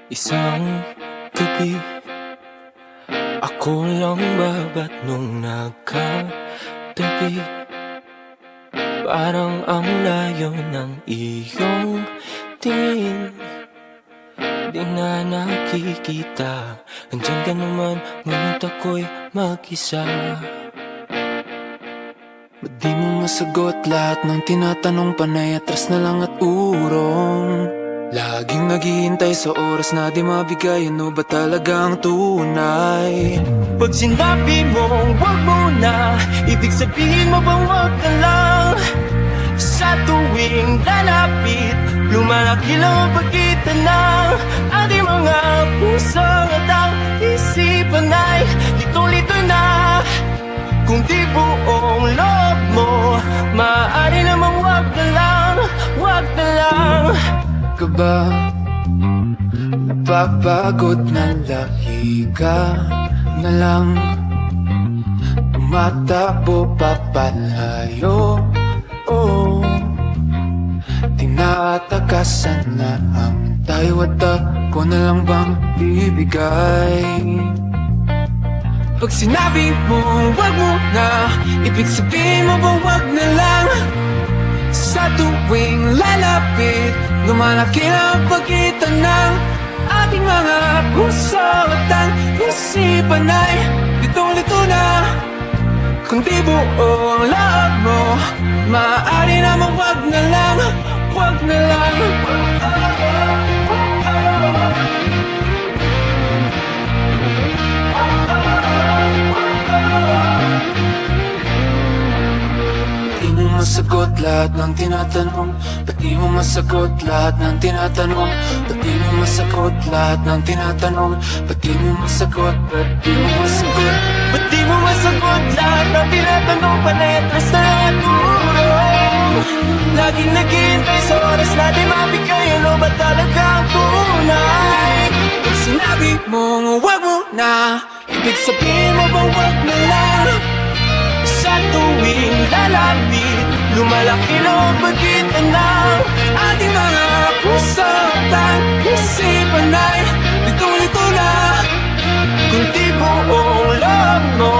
Isang gabi, ako lang babat nung nagkatabi. Parang ang layo ng iyong tingin, di na nakikita. Andiyan ka naman, ngunit ako'y mag-isa. Ba't di mo masagot lahat ng tinatanong? Panay atras na lang at urong. Laging naghihintay sa oras na di mabigay. Ano ba talagang tunay? Pag sinabi mong wag mo na, ibig sabihin mo bang wag ka lang? Sa tuwing lalapit, lumalaki lang ang pagitan ng ating mga puso at ang isipan ay lito-lito na. Kung di buong loob mo, maaari namang wag na lang, wag na lang. Ka ba napapagod na lahi ka na lang? Tumatakbo papalayo, oh. Tinatakasan na ang tayo at ako na lang bang bibigay? Pag sinabi mo wag mo na, ibig sabihin mo ba wag na lang? Sa tuwing lalapit, lumalaki na ang pagitan ng ating mga puso at ang isipan ay litong-lito na. Kung di buong loob mo, maaari namang wag na lang, wag na lang. Di mo masagot lahat ng tinatanong. Ba't di mo masagot lahat ng tinatanong? Ba't di mo masagot lahat ng tinatanong? Ba't di mo masagot? Ba't di mo masagot? Ba't di mo masagot lahat ng tinatanong? Panay atras na lang at urong. Laging naghihintay sa oras na di mabigay. Ano ba talaga ang tunay? Pag sinabi mong wag mo na, ibig sabihin mo bang wag na lang? Sa tuwing lalapit, lumalaki lang ang pagitan ng ating mga puso at ang isipan ay litong-lito na. Kung di buong loob mo,